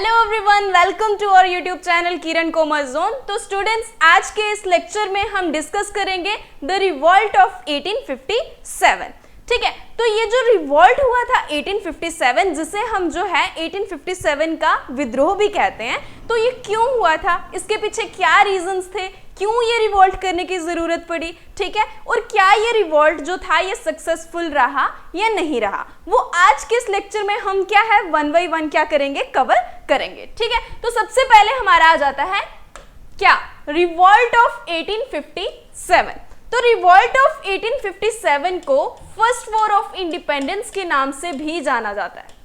Hello everyone, welcome to our YouTube channel Kiran commerce zone. तो students, आज के इस लेक्चर में हम डिस्कस करेंगे द रिवॉल्ट ऑफ 1857। ठीक है, तो ये जो रिवॉल्ट हुआ था 1857, जिसे हम जो है 1857 का विद्रोह भी कहते हैं, तो ये क्यों हुआ था, इसके पीछे क्या रीजंस थे, क्यों ये रिवॉल्ट करने की जरूरत पड़ी, ठीक है, और क्या ये रिवॉल्ट जो था ये सक्सेसफुल रहा या नहीं रहा, वो आज के इस लेक्चर में हम क्या है वन बाय वन क्या करेंगे, कवर करेंगे। ठीक है, तो सबसे पहले हमारा आ जाता है क्या, रिवॉल्ट ऑफ 1857। तो रिवॉल्ट ऑफ 1857 को फर्स्ट वॉर ऑफ इंडिपेंडेंस के नाम से भी जाना जाता है।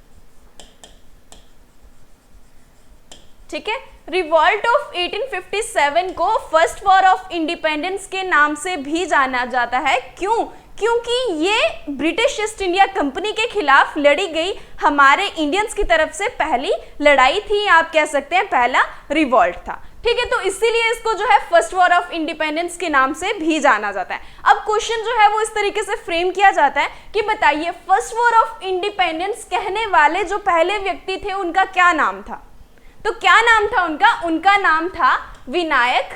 ठीक है, रिवॉल्ट ऑफ 1857 को फर्स्ट वॉर ऑफ इंडिपेंडेंस के नाम से भी जाना जाता है। क्यों? क्योंकि ये ब्रिटिश ईस्ट इंडिया कंपनी के खिलाफ लड़ी गई हमारे इंडियंस की तरफ से पहली लड़ाई थी, आप कह सकते हैं पहला रिवॉल्ट था। ठीक है, तो इसीलिए इसको जो है फर्स्ट वॉर ऑफ इंडिपेंडेंस के नाम से भी जाना जाता है। अब क्वेश्चन जो है वो इस तरीके से फ्रेम किया जाता है कि बताइए फर्स्ट वॉर ऑफ इंडिपेंडेंस कहने वाले जो पहले व्यक्ति थे उनका क्या नाम था। तो क्या नाम था उनका? उनका नाम था विनायक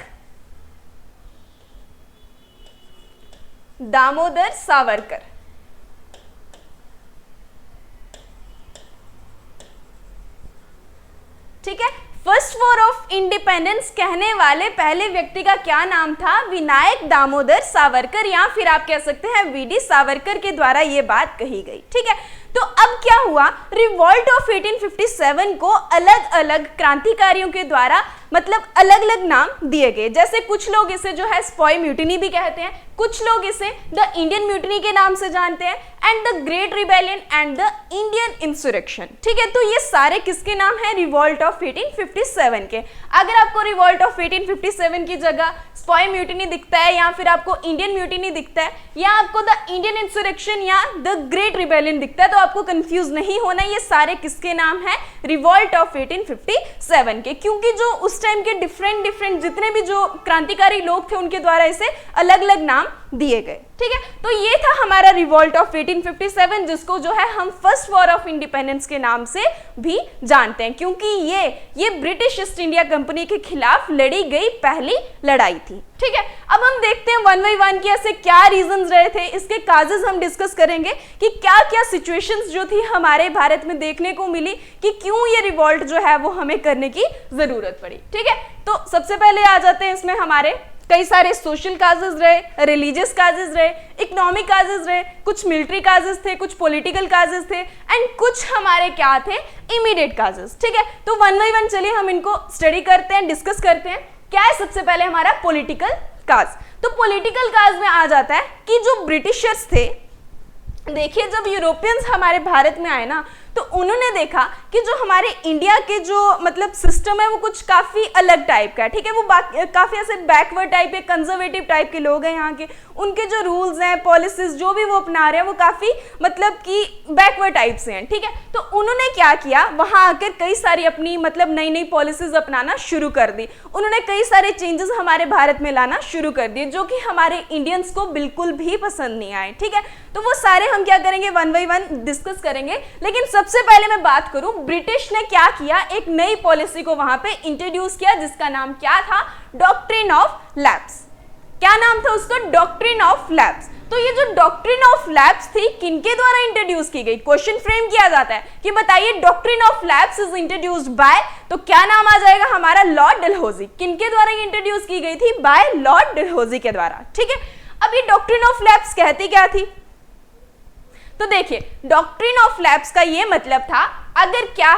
दामोदर सावरकर। ठीक है, फर्स्ट वॉर ऑफ इंडिपेंडेंस कहने वाले पहले व्यक्ति का क्या नाम था? विनायक दामोदर सावरकर, या फिर आप कह सकते हैं वीडी सावरकर के द्वारा यह बात कही गई। ठीक है, तो अब क्या हुआ, रिवॉल्ट ऑफ 1857 को अलग अलग क्रांतिकारियों के द्वारा मतलब अलग अलग नाम दिए गए। जैसे कुछ लोग इसे जो है स्पॉय म्यूटिनी भी कहते हैं, कुछ लोग इसे द इंडियन म्यूटिनी के नाम से जानते हैं, and the great rebellion and the Indian insurrection. ठीक है, तो ये सारे किसके नाम है? रिवॉल्ट ऑफ 1857 के। अगर आपको रिवॉल्ट ऑफ 1857 की जगह स्पॉय म्यूटिनी दिखता है, या फिर आपको इंडियन म्यूटिनी दिखता है, या आपको द इंडियन इंसुरेक्शन या द ग्रेट रिबेलियन दिखता है, तो आपको कंफ्यूज नहीं होना, ये सारे किसके नाम है? रिवॉल्ट ऑफ 1857 के। क्योंकि जो उस टाइम के डिफरेंट जितने भी जो क्रांतिकारी लोग थे उनके द्वारा इसे अलग अलग नाम दिए गए। ठीक है, तो ये था हमारा रिवॉल्ट ऑफ 1857, जिसको जो है हम फर्स्ट वॉर ऑफ इंडिपेंडेंस के नाम से भी जानते हैं, क्योंकि ये ब्रिटिश ईस्ट इंडिया कंपनी के खिलाफ लड़ी गई पहली लड़ाई थी। ठीक है, अब हम देखते हैं वन बाय वन की ऐसे क्या रीजंस रहे थे, इसके काजेस हम डिस्कस करेंगे कि क्या क्या सिचुएशंस जो थी हमारे भारत में देखने को मिली कि क्यों ये रिवॉल्ट जो है वो हमें करने की जरूरत पड़ी। ठीक है, तो सबसे पहले आ जाते हैं इसमें हमारे कई सारे सोशल काजेस रहे, रिलीजियस काजेस रहे, इकोनॉमिक काजेस रहे, कुछ मिलिट्री काजेस थे, कुछ पॉलिटिकल काजेस थे, एंड कुछ हमारे क्या थे? Immediate causes. ठीक है, तो वन बाय वन चलिए हम इनको स्टडी करते हैं, डिस्कस करते हैं। क्या है सबसे पहले हमारा पॉलिटिकल काज। तो पॉलिटिकल काज में आ जाता है कि जो ब्रिटिशर्स थे, देखिए जब यूरोपियंस हमारे भारत में आए ना, तो उन्होंने देखा कि जो हमारे इंडिया के जो मतलब सिस्टम है वो कुछ काफ़ी अलग टाइप का है। ठीक है, वो काफ़ी ऐसे बैकवर्ड टाइप के कंजर्वेटिव टाइप के लोग हैं यहाँ के, उनके जो रूल्स हैं, पॉलिसीज जो भी वो अपना रहे हैं वो काफ़ी मतलब कि बैकवर्ड टाइप से हैं। ठीक है, तो उन्होंने क्या किया, वहाँ आकर कई सारी अपनी मतलब नई नई पॉलिसीज अपनाना शुरू कर दी। उन्होंने कई सारे चेंजेस हमारे भारत में लाना शुरू कर दिए, जो कि हमारे इंडियंस को बिल्कुल भी पसंद नहीं आए। ठीक है, तो वो सारे हम क्या करेंगे, वन बाय वन डिस्कस करेंगे। लेकिन सबसे पहले मैं बात करूं, ब्रिटिश ने क्या किया, एक नई पॉलिसी को वहां पे इंट्रोड्यूस किया, जिसका नाम क्या था? Doctrine of lapse. क्या नाम था उसका? Doctrine of lapse. तो ये जो डॉक्ट्रिन ऑफ लैप्स थी, किनके द्वारा इंट्रोड्यूस की गई? क्वेश्चन फ्रेम किया जाता है कि बताइए doctrine of lapse is introduced by, तो क्या नाम आ जाएगा हमारा? लॉर्ड डलहौजी। किनके द्वारा इंट्रोड्यूस की गई थी? बाय लॉर्ड डलहौजी के द्वारा। ठीक है, अब ये डॉक्ट्रिन ऑफ लैप्स कहती क्या थी? तो देखिए डॉक्ट्रिन ऑफ लैप्स का ये मतलब था, अगर क्या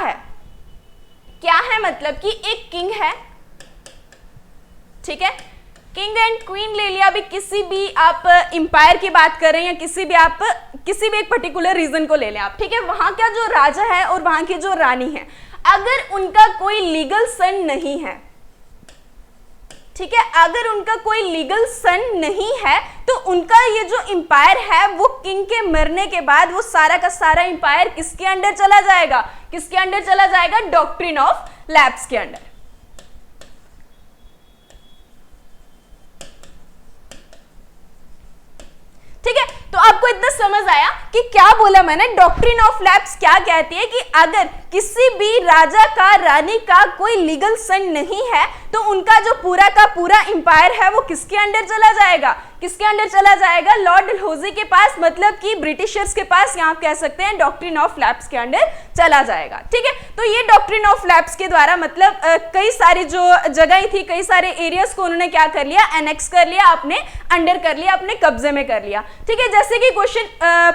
है मतलब कि एक किंग है, ठीक है, किंग एंड क्वीन ले लिया, अभी किसी भी आप एम्पायर की बात कर रहे हैं, या किसी भी एक पर्टिकुलर रीजन को ले लें आप। ठीक है, वहां का जो राजा है और वहां की जो रानी है, अगर उनका कोई लीगल सन नहीं है, ठीक है, अगर उनका कोई लीगल सन नहीं है, तो उनका ये जो एम्पायर है वो किंग के मरने के बाद वो सारा का सारा एम्पायर किसके अंडर चला जाएगा? किसके अंडर चला जाएगा? डॉक्ट्रिन ऑफ लैप्स के अंडर। ठीक है, तो आप आपको इतना समझ आया कि क्या बोला मैंने? डॉक्ट्रिन ऑफ लैप्स क्या कहती है कि अगर किसी भी राजा का, रानी का कोई लीगल सन नहीं है तो उनका जो पूरा का पूरा एम्पायर है वो किसके अंडर चला जाएगा? किसके अंडर चला जाएगा? लॉर्ड डलहौजी के पास, मतलब कि ब्रिटिशर्स के पास, यहाँ कह सकते हैं डॉक्ट्रिन ऑफ लैप्स के अंडर चला जाएगा। ठीक है, तो ये डॉक्ट्रिन ऑफ लैप्स के द्वारा मतलब कई सारी जो जगह थी, कई सारे एरियाज को उन्होंने क्या कर लिया? एनेक्स कर लिया, अपने अंडर कर लिया, अपने कब्जे में कर लिया। ठीक है, जैसे कि क्वेश्चन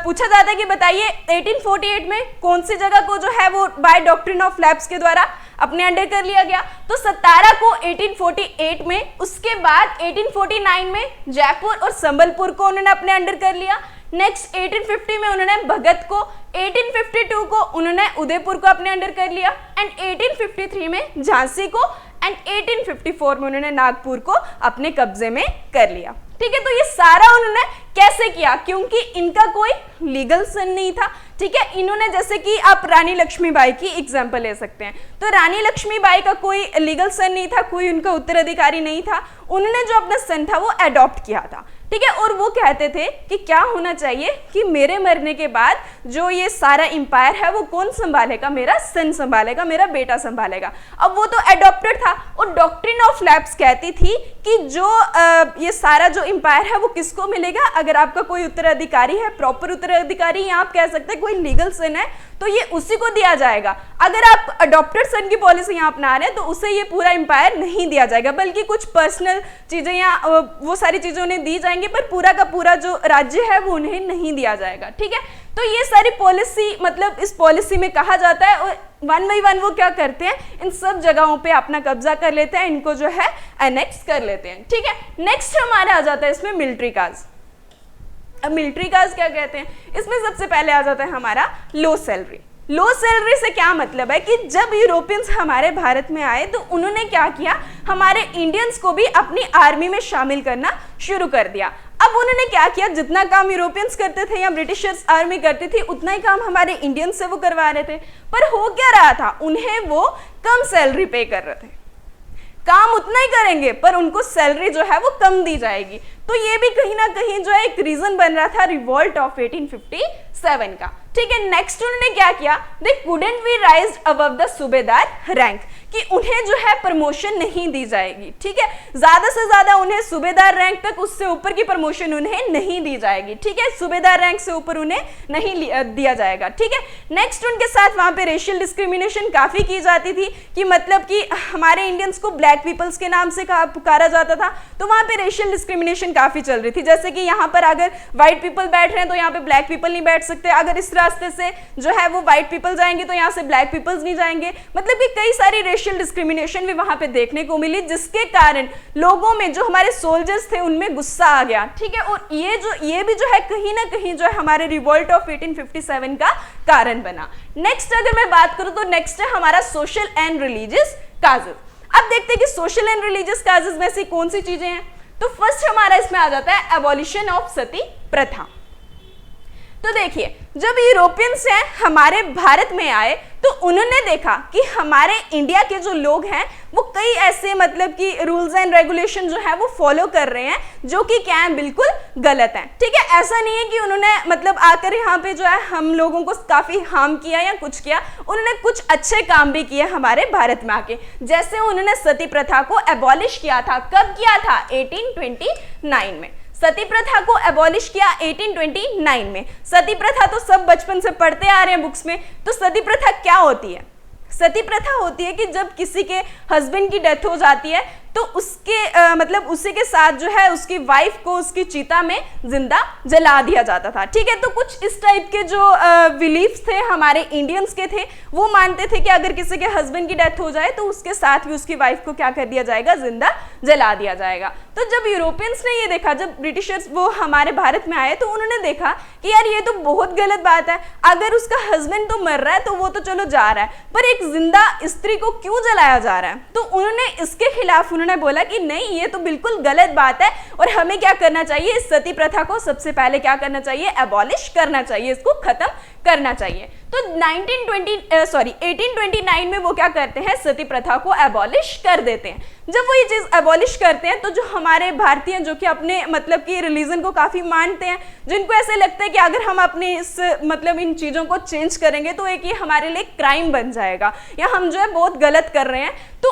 पूछा जाता है कि बताइए 1848 में कौन सी जगह को जो है वो बाय डॉक्ट्रिन ऑफ लैप्स के द्वारा अपने अंडर कर लिया गया? तो सतारा को 1848 में, उसके बाद 1849 में जयपुर और संबलपुर को उन्होंने अपने अंडर कर लिया। नेक्स्ट 1850 में उन्होंने भगत को, 1852 को उन्होंने उदयपुर को अपने अंडर कर लिया एंड 1853 में झांसी को एंड 1854 में उन्होंने नागपुर को अपने कब्जे में कर लिया। ठीक है, तो ये सारा उन्होंने कैसे किया? क्योंकि इनका कोई लीगल सन नहीं था। ठीक है, इन्होंने जैसे कि आप रानी लक्ष्मीबाई की एग्जांपल ले सकते हैं, तो रानी लक्ष्मीबाई का कोई लीगल सन नहीं था, कोई उनका उत्तराधिकारी नहीं था। उन्होंने जो अपना सन था वो अडॉप्ट किया था। ठीक है, और वो कहते थे कि क्या होना चाहिए कि मेरे मरने के बाद जो ये सारा एम्पायर है वो कौन संभालेगा? मेरा सन संभालेगा, मेरा बेटा संभालेगा। अब वो तो अडॉप्टेड था और डॉक्ट्रिन ऑफ लैप्स कहती थी कि जो ये सारा जो एम्पायर है वो किसको मिलेगा? अगर आपका कोई उत्तराधिकारी है, प्रॉपर उत्तराधिकारी, या आप कह सकते हैं कोई लीगल सन है, तो ये उसी को दिया जाएगा। अगर आप अडॉप्टेड सन की पॉलिसी यहाँ अपना रहे हैं तो उसे ये पूरा एम्पायर नहीं दिया जाएगा, बल्कि कुछ पर्सनल चीजें या वो सारी चीजें उन्हें दी जाएंगी, पर पूरा का पूरा जो राज्य है वो उन्हें नहीं दिया जाएगा। ठीक है, तो ये सारी पॉलिसी, मतलब इस पॉलिसी में कहा जाता है, और वन बाई वन वो क्या करते हैं? इन सब जगहों पे अपना कब्जा कर लेते हैं, इनको जो है एनेक्स कर लेते हैं। ठीक है, नेक्स्ट हमारा आ जाता है इसमें मिलिट्री काज। अब मिलिट्री काज क्या कहते हैं? इसमें सबसे पहले आ जाता है हमारा लो सैलरी। लो सैलरी से क्या मतलब है कि जब यूरोपियंस हमारे भारत में आए तो उन्होंने क्या किया? हमारे इंडियंस को भी अपनी आर्मी में शामिल करना शुरू कर दिया। अब उन्होंने क्या किया? जितना काम यूरोपियंस करते थे या ब्रिटिशर्स आर्मी करती थी उतना ही काम हमारे इंडियंस से वो करवा रहे थे, पर हो क्या रहा था? उन्हें वो कम सैलरी पे कर रहे थे। काम उतना ही करेंगे पर उनको सैलरी जो है वो कम दी जाएगी। तो ये भी कहीं ना कहीं जो है एक रीजन बन रहा था रिवॉल्ट ऑफ 1857 का। ठीक है, नेक्स्ट उन्होंने क्या किया? They couldn't B राइज्ड above the सूबेदार रैंक, कि उन्हें जो है प्रमोशन नहीं दी जाएगी। ठीक है, ज्यादा से ज्यादा उन्हें सूबेदार रैंक तक, उससे ऊपर की प्रमोशन उन्हें नहीं दी जाएगी। ठीक है, सूबेदार रैंक से ऊपर उन्हें नहीं दिया जाएगा। ठीक है, नेक्स्ट उनके साथ वहां पे रेशियल डिस्क्रिमिनेशन काफी की जाती थी, कि मतलब कि हमारे इंडियंस को ब्लैक पीपल्स के नाम से पुकारा जाता था, तो वहां पे रेशियल डिस्क्रिमिनेशन काफी चल रही थी। जैसे कि यहाँ पर अगर व्हाइट पीपल बैठ रहे हैं तो यहाँ पे ब्लैक पीपल नहीं बैठ सकते, अगर इस रास्ते से जो है वो व्हाइट पीपल जाएंगे तो यहाँ से ब्लैक पीपल्स नहीं जाएंगे। मतलब कि कई सारी रेशियल डिस्क्रिमिनेशन भी वहां पे देखने को मिली, जिसके कारण लोगों में, जो हमारे सोल्जर्स थे, उनमें गुस्सा आ गया। ठीक है, और ये भी जो है कहीं ना कहीं जो है हमारे रिवॉल्ट ऑफ 1857 का कारण बना। नेक्स्ट अगर मैं बात करूं तो नेक्स्ट है हमारा सोशल एंड रिलीजियस काजेस। अब देखते हैं कि सोशल एंड रिलीजियस काजेस में से कौन सी चीजें हैं। तो फर्स्ट हमारा इसमें आ जाता है एबॉलिशन ऑफ सती प्रथा। तो देखिए, जब यूरोपियंस हैं हमारे भारत में आए तो उन्होंने देखा कि हमारे इंडिया के जो लोग हैं वो कई ऐसे मतलब कि रूल्स एंड रेगुलेशन जो है वो फॉलो कर रहे हैं, जो कि क्या है? बिल्कुल गलत है। ठीक है, ऐसा नहीं है कि उन्होंने मतलब आकर यहाँ पे जो है हम लोगों को काफी हार्म किया या कुछ किया, उन्होंने कुछ अच्छे काम भी किए हमारे भारत में आके। जैसे उन्होंने सती प्रथा को एबॉलिश किया था। कब किया था? 1829 में सती प्रथा को एबॉलिश किया 1829 में। सती प्रथा तो सब बचपन से पढ़ते आ रहे हैं बुक्स में। तो सती प्रथा क्या होती है? सती प्रथा होती है कि जब किसी के हस्बैंड की डेथ हो जाती है तो उसके मतलब उसी के साथ जो है उसकी वाइफ को उसकी चिता में जिंदा जला दिया जाता था। ठीक है, तो कुछ इस टाइप के जो बिलीफ्स थे हमारे इंडियंस के थे, वो मानते थे कि अगर किसी के हस्बैंड की डेथ हो जाए तो उसके साथ भी उसकी वाइफ को क्या कर दिया जाएगा? जिंदा जला दिया जाएगा। तो जब यूरोपियंस ने ये देखा, जब ब्रिटिशर्स वो हमारे भारत में आए तो उन्होंने देखा कि यार ये तो बहुत गलत बात है। अगर उसका हस्बैंड तो मर रहा है तो वो तो चलो जा रहा है, पर एक जिंदा स्त्री को क्यों जलाया जा रहा है? तो उन्होंने इसके खिलाफ उन्होंने बोला कि नहीं, ये तो बिल्कुल गलत बात है और हमें क्या करना चाहिए? इस सती प्रथा को सबसे पहले क्या करना चाहिए? एबॉलिश करना चाहिए, इसको खत्म करना चाहिए। तो 1829 में वो क्या करते हैं, सती प्रथा को एबॉलिश कर देते हैं। जब वो ये चीज एबॉलिश करते हैं तो जो हमारे भारतीय जो कि अपने मतलब कि रिलीजन को काफी मानते हैं, जिनको ऐसे लगता है कि अगर हम अपने इस मतलब इन चीजों को चेंज करेंगे तो एक ये हमारे लिए क्राइम बन जाएगा या हम जो है बहुत गलत कर रहे हैं, तो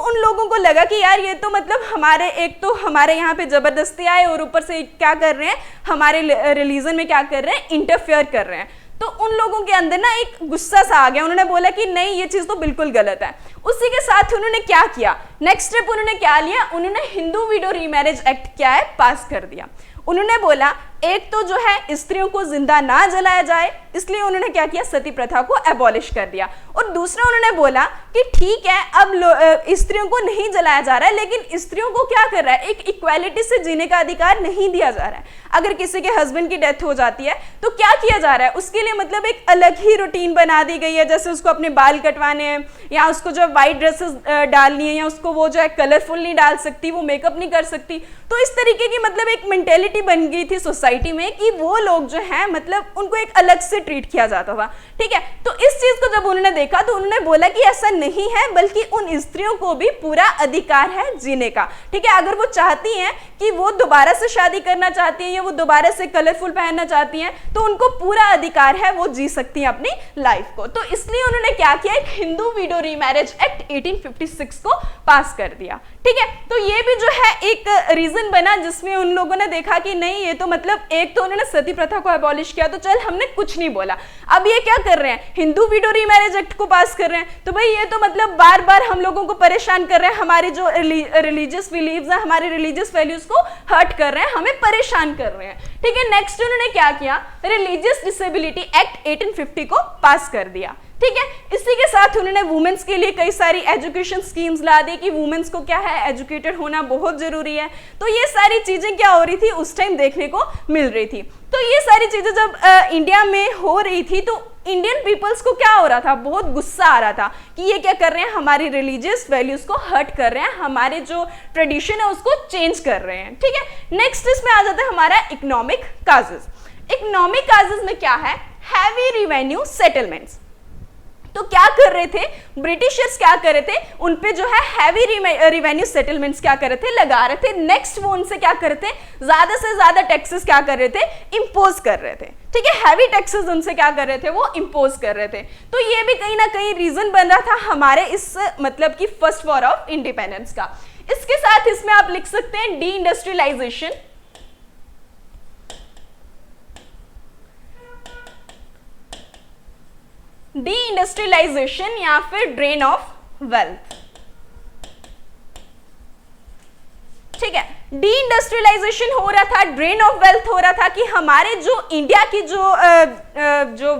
उन लोगों को लगा कि यार ये तो मतलब हमारे एक तो हमारे यहाँ पे जबरदस्ती आए और ऊपर से क्या कर रहे हैं, हमारे रिलीजन में क्या कर रहे हैं, इंटरफेयर कर रहे हैं। तो उन लोगों के अंदर ना एक गुस्सा सा आ गया, उन्होंने बोला कि नहीं ये चीज तो बिल्कुल गलत है। उसी के साथ उन्होंने क्या किया, नेक्स्ट स्टेप उन्होंने क्या लिया, उन्होंने हिंदू विडो रीमैरिज एक्ट क्या है पास कर दिया। उन्होंने बोला एक तो जो है स्त्रियों को जिंदा ना जलाया जाए, इसलिए उन्होंने क्या किया, सती प्रथा को एबॉलिश कर दिया। और दूसरा उन्होंने बोला कि ठीक है अब स्त्रियों को नहीं जलाया जा रहा है, लेकिन स्त्रियों को क्या कर रहा है, एक इक्वालिटी से जीने का अधिकार नहीं दिया जा रहा है। अगर किसी के हस्बैंड की डेथ हो जाती है तो क्या किया जा रहा है, उसके लिए मतलब एक अलग ही रूटीन बना दी गई है, जैसे उसको अपने बाल कटवाने हैं या उसको जो वाइट ड्रेसेस डालनी है या उसको वो जो है कलरफुल नहीं डाल सकती, वो मेकअप नहीं कर सकती। तो इस तरीके की मतलब एक मेंटेलिटी बन गई थी सोसाइटी में कि वो लोग जो है मतलब उनको एक अलग से ट्रीट किया जाता था। ठीक है, तो इस चीज को जब उन्होंने देखा तो उन्होंने बोला कि ऐसा नहीं है, बल्कि उन स्त्रियों को भी पूरा अधिकार है जीने का। ठीक है, अगर वो चाहती हैं कि वो दोबारा से शादी करना चाहती हैं या वो दोबारा से कलरफुल पहनना चाहती हैं तो उनको पूरा अधिकार है, वो जी सकती हैं अपनी लाइफ को। तो इसलिए उन्होंने क्या किया, एक हिंदू विडो रीमैरिज एक्ट 1856 को पास कर दिया। ठीक है, तो ये भी जो है एक रीजन बना जिसमें उन लोगों ने देखा कि नहीं ये तो मतलब एक तो उन्होंने सती प्रथा को एबॉलिश किया तो चल हमने कुछ नहीं बोला, अब ये क्या कर रहे हैं, हिंदू विडो रीमैरिज एक्ट को पास कर रहे हैं, तो भाई ये तो मतलब बार बार हम लोगों को परेशान कर रहे हैं, हमारी जो रिलीजियस बिलीव्स हैं, हमारे रिलीजियस वैल्यूज को हर्ट कर रहे हैं, हमें परेशान कर रहे हैं। ठीक है, नेक्स्ट उन्होंने क्या किया, रिलीजियस डिसेबिलिटी एक्ट 1850 को पास कर दिया। ठीक है, इसी के साथ उन्होंने वुमेन्स के लिए कई सारी एजुकेशन स्कीम्स ला दी कि वुमेन्स को क्या है, एजुकेटेड होना बहुत जरूरी है। तो ये सारी चीजें क्या हो रही थी उस टाइम देखने को मिल रही थी। तो ये सारी चीजें जब इंडिया में हो रही थी तो इंडियन पीपल्स को क्या हो रहा था, बहुत गुस्सा आ रहा था कि ये क्या कर रहे हैं, हमारी रिलीजियस वैल्यूज को हर्ट कर रहे हैं, हमारे जो ट्रेडिशन है उसको चेंज कर रहे हैं। ठीक है, नेक्स्ट इसमें आ जाता है हमारा इकोनॉमिक काजेस। इकोनॉमिक काजेस में क्या है, हैवी रिवेन्यू सेटलमेंट्स। तो क्या कर रहे थे ब्रिटिशर्स, क्या कर रहे थे, उन पे जो है हैवी रिवेन्यू सेटलमेंट्स क्या कर रहे थे, लगा रहे थे। नेक्स्ट वो उनसे क्या कर रहे थे, ज्यादा से ज्यादा टैक्सेस क्या कर रहे थे, इंपोज कर रहे थे। ठीक है, हैवी टैक्सेस उनसे क्या कर रहे थे, वो इंपोज कर रहे थे। तो ये भी कहीं ना कहीं रीजन बन रहा था हमारे इस मतलब की फर्स्ट वॉर ऑफ इंडिपेंडेंस का। इसके साथ इसमें आप लिख सकते हैं डी इंडस्ट्रियलाइजेशन, डी इंडस्ट्रियलाइजेशन या फिर ड्रेन ऑफ वेल्थ। ठीक है, डी इंडस्ट्रियलाइजेशन हो रहा था, ड्रेन ऑफ वेल्थ हो रहा था कि हमारे जो इंडिया की जो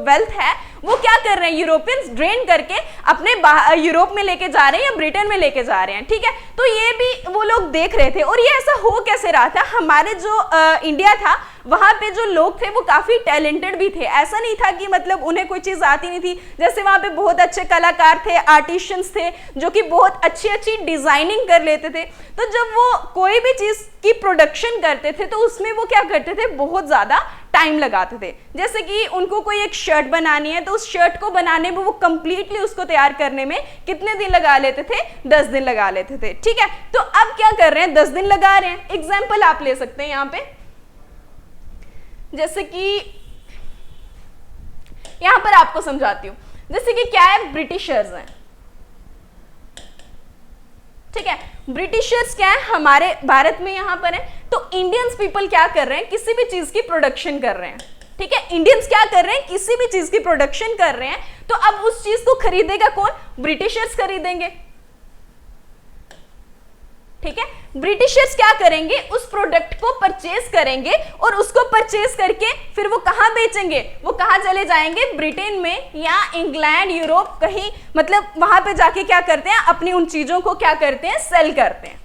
वेल्थ है वो क्या कर रहे हैं, यूरोपियंस ड्रेन करके अपने यूरोप में लेके जा रहे हैं या ब्रिटेन में लेके जा रहे हैं। ठीक है, तो ये भी वो लोग देख रहे थे। और ये ऐसा हो कैसे रहा था, हमारे जो इंडिया था वहां पे जो लोग थे वो काफी टैलेंटेड भी थे। ऐसा नहीं था कि मतलब उन्हें कोई चीज आती नहीं थी, जैसे वहां पे बहुत अच्छे कलाकार थे, आर्टिशियंस थे जो कि बहुत अच्छी अच्छी डिजाइनिंग कर लेते थे। तो जब वो कोई भी चीज की प्रोडक्शन करते थे तो उसमें वो क्या करते थे, बहुत ज्यादा टाइम लगाते थे। जैसे कि उनको कोई एक शर्ट बनानी है तो उस शर्ट को बनाने में वो कंप्लीटली उसको तैयार करने में कितने दिन लगा लेते थे, 10 दिन लगा लेते थे। ठीक है, तो अब क्या कर रहे हैं, 10 दिन लगा रहे हैं। एग्जाम्पल आप ले सकते हैं यहाँ पे, जैसे कि यहां पर आपको समझाती हूं। जैसे कि क्या है, ब्रिटिशर्स हैं। ठीक है, ब्रिटिशर्स क्या है, हमारे भारत में यहां पर है। तो इंडियंस पीपल क्या कर रहे हैं, किसी भी चीज की प्रोडक्शन कर रहे हैं। ठीक है, इंडियंस क्या कर रहे हैं, किसी भी चीज की प्रोडक्शन कर रहे हैं। तो अब उस चीज को खरीदेगा कौन, ब्रिटिशर्स खरीदेंगे। ठीक है, ब्रिटिशर्स क्या करेंगे, उस प्रोडक्ट को परचेज करेंगे और उसको परचेज करके फिर वो कहां बेचेंगे, वो कहां चले जाएंगे, ब्रिटेन में या इंग्लैंड, यूरोप, कहीं मतलब वहां पे जाके क्या करते हैं, अपनी उन चीजों को क्या करते हैं, सेल करते हैं।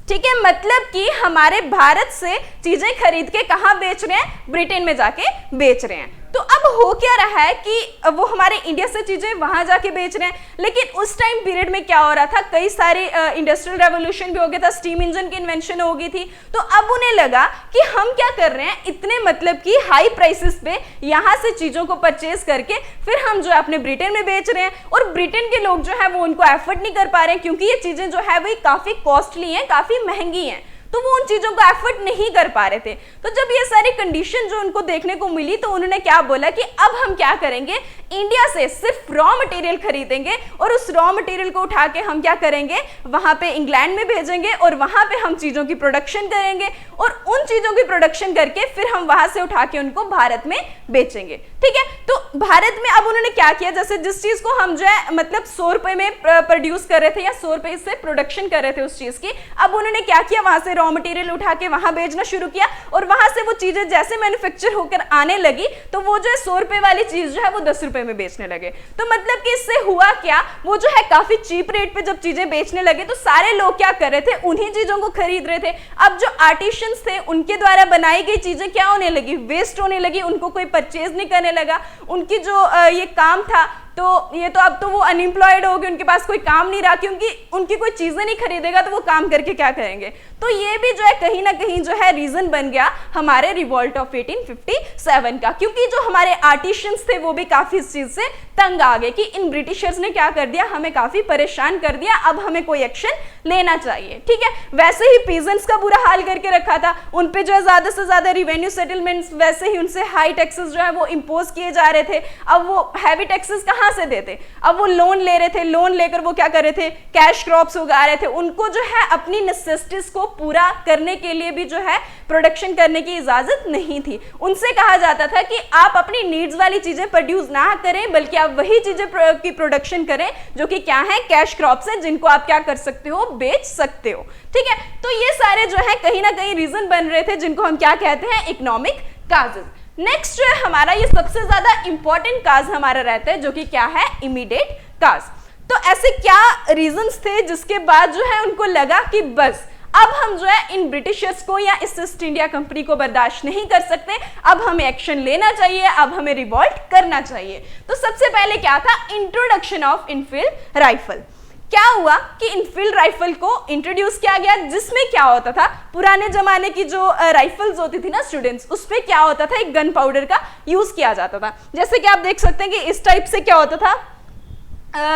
ठीक है, मतलब कि हमारे भारत से चीजें खरीद के कहां बेच रहे हैं, ब्रिटेन में जाके बेच रहे हैं। तो अब हो क्या रहा है कि वो हमारे इंडिया से चीजें वहां जाके बेच रहे हैं, लेकिन उस टाइम पीरियड में क्या हो रहा था, कई सारे इंडस्ट्रियल रेवोल्यूशन भी हो गया था, स्टीम इंजन की इन्वेंशन हो गई थी। तो अब उन्हें लगा कि हम क्या कर रहे हैं, इतने मतलब कि हाई प्राइसेस पे यहाँ से चीजों को परचेज करके फिर हम जो है अपने ब्रिटेन में बेच रहे हैं, और ब्रिटेन के लोग जो है वो उनको एफर्ट नहीं कर पा रहे हैं, क्योंकि ये चीजें जो है वो काफी कॉस्टली हैं, काफी महंगी हैं, तो वो उन चीजों को एफर्ट नहीं कर पा रहे थे। तो जब ये सारी कंडीशन जो उनको देखने को मिली, तो उन्होंने क्या बोला कि अब हम क्या करेंगे, इंडिया से सिर्फ रॉ मटेरियल खरीदेंगे और उस रॉ मटेरियल को उठा के हम क्या करेंगे, वहां पे इंग्लैंड में भेजेंगे और वहां पे हम चीजों की प्रोडक्शन करेंगे, और उन चीजों की प्रोडक्शन करके फिर हम वहां से उठा के उनको भारत में बेचेंगे। ठीक है, तो भारत में अब उन्होंने क्या किया, जैसे जिस चीज को हम जो है मतलब 100 रुपए में प्रोड्यूस कर रहे थे या 100 रुपए से प्रोडक्शन कर रहे थे उस चीज की, अब उन्होंने क्या किया, वहां से रॉ मटेरियल उठा के वहां बेचना शुरू किया, और वहां से वो चीजें जैसे मैन्युफैक्चर होकर आने लगी, तो वो जो है 100 रुपए वाली चीज जो है वो 10 रुपए में बेचने लगे। तो मतलब कि इससे हुआ क्या, वो जो है काफी चीप रेट पे जब चीजें बेचने लगे, तो सारे लोग क्या कर रहे थे, उन्हीं चीजों को खरीद रहे थे। अब जो आर्टिशियंस थे उनके द्वारा बनाई गई चीजें क्या होने लगी, वेस्ट होने लगी, उनको कोई परचेज नहीं करने लगा, उनकी जो ये काम था, तो ये तो अब तो वो अनएम्प्लॉयड हो गए, उनके पास कोई काम नहीं रहा, क्योंकि उनकी कोई चीजें नहीं खरीदेगा तो वो काम करके क्या करेंगे। तो ये भी जो है कहीं ना कहीं जो है रीजन बन गया हमारे रिवॉल्ट ऑफ 1857 का, क्योंकि जो हमारे आर्टिशियंस थे वो भी काफी इस चीज से तंग आ गए कि इन ब्रिटिशर्स ने क्या कर दिया, हमें काफी परेशान कर दिया, अब हमें कोई एक्शन लेना चाहिए। ठीक है, वैसे ही पीजेंट्स का बुरा हाल करके रखा था, उन पे जो है ज्यादा से ज्यादा रिवेन्यू सेटलमेंट्स, वैसे ही उनसे हाई टैक्सेस जो है वो इम्पोज किए जा रहे थे। अब वो हैवी टैक्सेस कहाँ से देते, अब वो लोन ले रहे थे, लोन लेकर वो क्या कर रहे थे, कैश क्रॉप्स उगा रहे थे, उनको जो है अपनी नेसेसिटीज को पूरा करने के लिए भी जो है प्रोडक्शन करने की इजाजत नहीं थी। उनसे कहा जाता था कि आप अपनी नीड्स वाली चीजें प्रोड्यूस ना करें, बल्कि आप वही चीजें की प्रोडक्शन करें जो कि क्या है, कैश क्रॉप्स हैं, जिनको आप क्या कर सकते हो, बेच सकते हो। ठीक है, तो ये सारे जो है कहीं ना कहीं रीजन बन रहे थे, जिनको हम क्या कहते हैं, इकोनॉमिक काजेस। नेक्स्ट जो है हमारा ये सबसे ज्यादा इंपॉर्टेंट काज हमारा रहता है, जो कि क्या है, इमीडिएट काज। तो ऐसे क्या रीजंस थे जिसके बाद जो है उनको लगा कि बस अब हम जो है इन ब्रिटिशर्स को या इस ईस्ट इंडिया कंपनी को बर्दाश्त नहीं कर सकते, अब हमें एक्शन लेना चाहिए, अब हमें रिवॉल्ट करना चाहिए। तो सबसे पहले क्या था, इंट्रोडक्शन ऑफ इनफील्ड राइफल। क्या हुआ कि इनफील्ड राइफल को इंट्रोड्यूस किया गया, जिसमें क्या होता था, पुराने जमाने की जो राइफल्स होती थी ना स्टूडेंट्स, उसपे क्या होता था, एक गन पाउडर का यूज किया जाता था। जैसे कि आप देख सकते हैं कि इस टाइप से क्या होता था,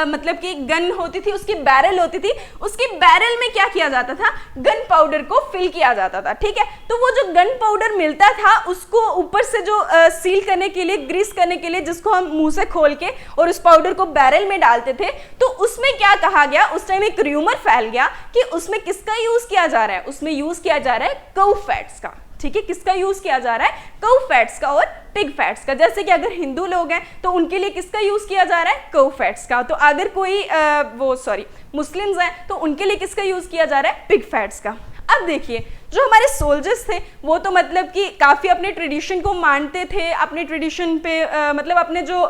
मतलब कि गन होती थी, उसकी बैरल होती थी, उसकी बैरल में क्या किया जाता था, गन पाउडर को फिल किया जाता था। ठीक है, तो वो जो गन पाउडर मिलता था उसको ऊपर से जो सील करने के लिए, ग्रीस करने के लिए, जिसको हम मुंह से खोल के और उस पाउडर को बैरल में डालते थे, तो उसमें क्या कहा गया, उस टाइम एक र्यूमर फैल गया कि उसमें किसका यूज किया जा रहा है, उसमें यूज किया जा रहा है कऊ फैट्स का। ठीक है, किसका यूज किया जा रहा है, कऊ फैट्स का और पिग फैट्स का। जैसे कि अगर हिंदू लोग हैं तो उनके लिए किसका यूज किया जा रहा है, कऊ फैट्स का। तो अगर कोई मुस्लिम्स हैं तो उनके लिए किसका यूज किया जा रहा है, पिग फैट्स का। अब देखिए, जो हमारे सोल्जर्स थे वो तो मतलब कि काफी अपने ट्रेडिशन को मानते थे, अपने ट्रेडिशन पे मतलब अपने जो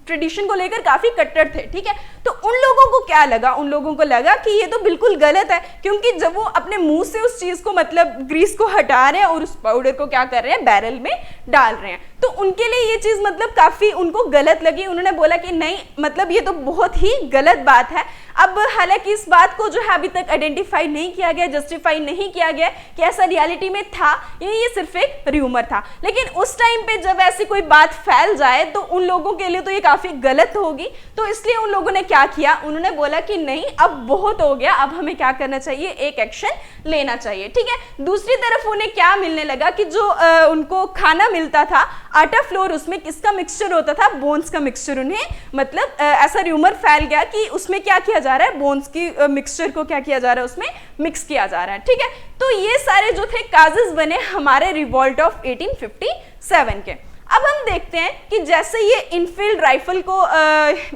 ट्रेडिशन को लेकर काफी कट्टर थे। ठीक है, तो उन लोगों को क्या लगा, उन लोगों को लगा कि ये तो बिल्कुल गलत है, क्योंकि जब वो अपने मुंह से उस चीज को मतलब ग्रीस को हटा रहे हैं और उस पाउडर को क्या कर रहे हैं, बैरल में डाल रहे हैं, तो उनके लिए ये चीज मतलब काफी उनको गलत लगी। उन्होंने बोला कि नहीं, मतलब ये तो बहुत ही गलत बात है। अब हालांकि इस बात को जो है अभी तक आइडेंटिफाई नहीं किया गया, जस्टिफाई नहीं किया गया कि ऐसा रियलिटी में था, ये सिर्फ एक र्यूमर था। लेकिन उस टाइम पे जब ऐसी कोई बात फैल जाए तो उन लोगों के लिए तो ये काफी गलत होगी, तो इसलिए उन लोगों ने क्या किया, उन्होंने बोला कि नहीं, अब बहुत हो गया, अब हमें क्या करना चाहिए, एक एक्शन लेना चाहिए। ठीक है, दूसरी तरफ उन्हें क्या मिलने लगा कि जो उनको खाना मिलता था, आटा फ्लोर, उसमें किसका मिक्सचर होता था, बोन्स का मिक्सचर। उन्हें मतलब ऐसा र्यूमर फैल गया कि उसमें क्या किया जा रहा है, बोन्स की मिक्सचर को क्या किया जा रहा है, उसमें मिक्स किया जा रहा है। ठीक है, तो ये सारे जो थे काजेस बने हमारे रिवॉल्ट ऑफ 1857 के। अब हम देखते हैं कि जैसे ये इनफील्ड राइफल को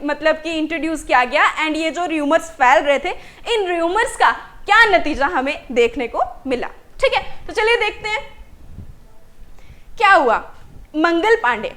मतलब कि इंट्रोड्यूस किया गया एंड ये जो र्यूमर्स फैल रहे थे, इन र्यूमर्स का क्या नतीजा हमें देखने को मिला। ठीक है, तो चलिए देखते हैं क्या हुआ। मंगल पांडे,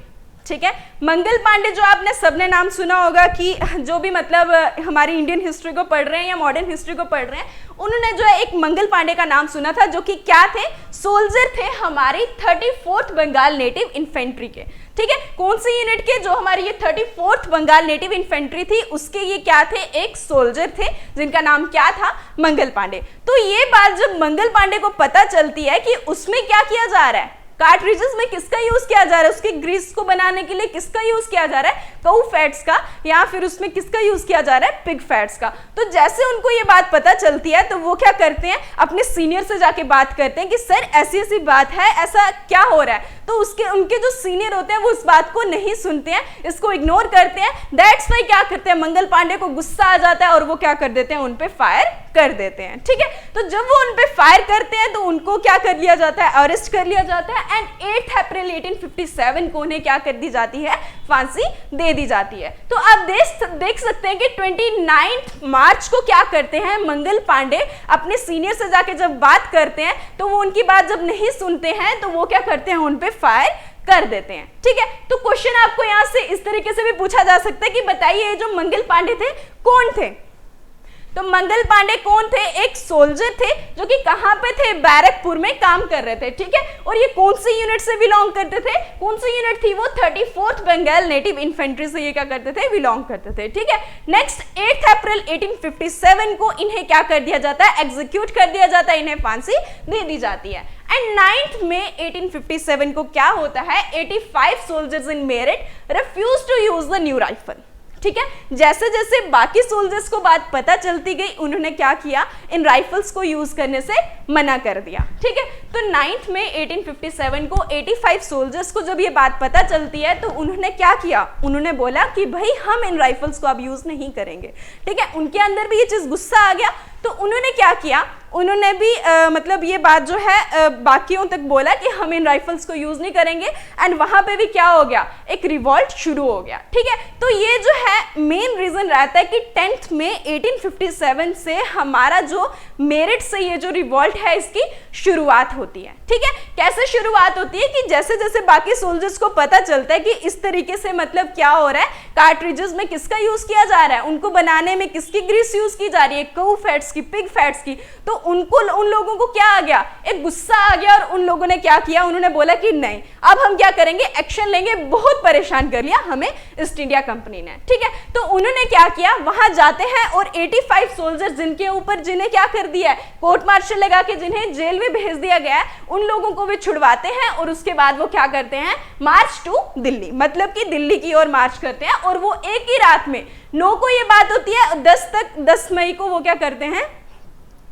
ठीक है, मंगल पांडे जो आपने सबने नाम सुना होगा कि जो भी मतलब हमारी इंडियन हिस्ट्री को पढ़ रहे हैं या मॉडर्न हिस्ट्री को पढ़ रहे हैं, उन्होंने जो है एक मंगल पांडे का नाम सुना था, जो कि क्या थे, सोल्जर थे हमारी 34th बंगाल नेटिव इन्फेंट्री के। ठीक है, कौन सी यूनिट के? जो हमारी ये 34th बंगाल नेटिव इन्फेंट्री थी उसके ये क्या थे? एक सोल्जर थे जिनका नाम क्या था? मंगल पांडे। तो ये बात जब मंगल पांडे को पता चलती है कि उसमें क्या किया जा रहा है, कार्ट्रिजेस में किसका यूज किया जा रहा है, उसके ग्रीस को बनाने के लिए किसका यूज किया जा रहा है? काऊ फैट्स का, या फिर उसमें किसका यूज किया जा रहा है? पिग फैट्स का। तो जैसे उनको ये बात पता चलती है तो वो क्या करते हैं, अपने सीनियर से जाके बात करते हैं कि सर ऐसी ऐसी बात है, ऐसा क्या हो रहा है। तो उनके जो सीनियर होते हैं वो इस बात को नहीं सुनते हैं, इसको इग्नोर करते हैं। दैट्स वाई क्या करते हैं, मंगल पांडे को गुस्सा आ जाता है और वो क्या कर देते हैं, उन पे फायर कर देते हैं। ठीक है, तो जब वो उन पे फायर करते हैं तो उनको क्या कर लिया जाता है? अरेस्ट कर लिया जाता है एंड 8 अप्रैल 1857 को उन्हें क्या कर दी जाती है? फांसी दे दी जाती है। तो आप देख सकते हैं कि 29 मार्च को क्या करते हैं, मंगल पांडे अपने सीनियर से जाके जब बात करते हैं तो वो उनकी बात जब नहीं सुनते हैं तो वो क्या करते हैं, उन पे फायर कर देते हैं। ठीक है, तो क्वेश्चन आपको यहां से इस तरीके से भी पूछा जा सकता है कि बताइए ये जो मंगल पांडे थे कौन थे? तो मंगल पांडे कौन थे? एक सोल्जर थे जो कि कहां पे थे? बैरकपुर में काम कर रहे थे। ठीक है, और ये कौन सी यूनिट से बिलोंग करते थे? कौन सी यूनिट थी वो? 34th बंगाल नेटिव इन्फेंट्री से ये क्या करते थे? बिलोंग करते थे। ठीक है, नेक्स्ट 8 अप्रैल 1857 को इन्हें क्या कर दिया जाता है? एग्जीक्यूट कर दिया जाता है, इन्हें फांसी दे दी जाती है। एंड 9 मई 1857 को क्या होता है? 85 soldiers in Meerut refuse to use the new rifle. ठीक है, जैसे जैसे बाकी सोल्जर्स को बात पता चलती गई उन्होंने क्या किया, इन राइफल्स को यूज करने से मना कर दिया। ठीक है, तो 9 मई 1857 को 85 सोल्जर्स को जब ये बात पता चलती है तो उन्होंने क्या किया, उन्होंने बोला कि भाई हम इन राइफल्स को अब यूज नहीं करेंगे। ठीक है, उनके अंदर भी ये चीज गुस्सा आ गया तो उन्होंने क्या किया, उन्होंने भी मतलब ये बात जो है बाकियों तक बोला कि हम इन राइफल्स को यूज नहीं करेंगे एंड वहां पे भी क्या हो गया, एक रिवॉल्ट शुरू हो गया। ठीक है, तो ये जो है मेन रीजन रहता है कि 10 मई 1857 से हमारा जो मेरठ से ये जो रिवॉल्ट है इसकी शुरुआत होती है। ठीक है, कैसे शुरुआत होती है कि जैसे जैसे बाकी सोल्जर्स को पता चलता है कि इस तरीके से मतलब क्या हो रहा है, कार्ट्रिजेस में किसका यूज किया जा रहा है, उनको बनाने में किसकी ग्रीस यूज की जा रही है, काऊ फैट्स की, पिग फैट्स की, तो उन लोगों को क्या आ गया, एक गुस्सा आ गया और उन लोगों ने क्या किया, उन्होंने बोला कि नहीं अब हम क्या करेंगे, एक्शन लेंगे। बहुत परेशान कर लिया हमें ईस्ट इंडिया कंपनी ने। ठीक है, तो उन्होंने क्या किया, वहां जाते हैं और 85 सोल्जर्स जिनके ऊपर जिन्हें क्या कर दिया है, कोर्ट मार्शल लगा के जिन्हें जेल में भेज दिया गया है, उन लोगों को भी छुड़वाते हैं और उसके बाद वो क्या करते हैं, मार्च टू दिल्ली, मतलब कि दिल्ली की ओर मार्च करते हैं। और वो एक ही रात में 9 को ये बात होती है, 10 मई को वो क्या करते हैं,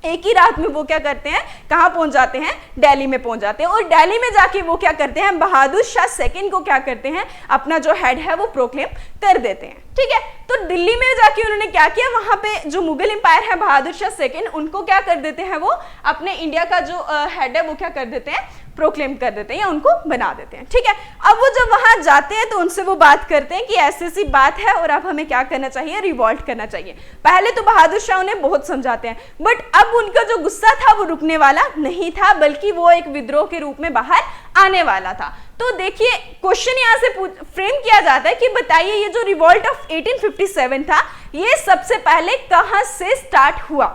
एक ही रात में वो क्या करते हैं, कहां पहुंच जाते हैं, दिल्ली में पहुंच जाते हैं। और दिल्ली में जाके वो क्या करते हैं, बहादुर शाह सेकंड को क्या करते हैं, अपना जो हेड है वो प्रोक्लेम कर देते हैं। ठीक है, तो दिल्ली में जाके उन्होंने क्या किया, वहां पे जो मुगल एम्पायर है बहादुर शाह सेकंड, उनको क्या कर देते हैं, वो अपने इंडिया का जो हेड है वो क्या कर देते हैं, प्रोक्लेम कर देते हैं या उनको बना देते हैं। ठीक है, अब वो जब वहां जाते हैं तो उनसे वो बात करते हैं कि ऐसी ऐसी बात है और अब हमें क्या करना चाहिए, रिवॉल्ट करना चाहिए। पहले तो बहादुर शाह उन्हें बहुत समझाते हैं, बट अब उनका जो गुस्सा था वो रुकने वाला नहीं था, बल्कि वो एक विद्रोह के रूप में बाहर आने वाला था। तो देखिए क्वेश्चन यहाँ से फ्रेम किया जाता है कि बताइए ये जो रिवॉल्ट ऑफ 1857 था ये सबसे पहले कहां से स्टार्ट हुआ,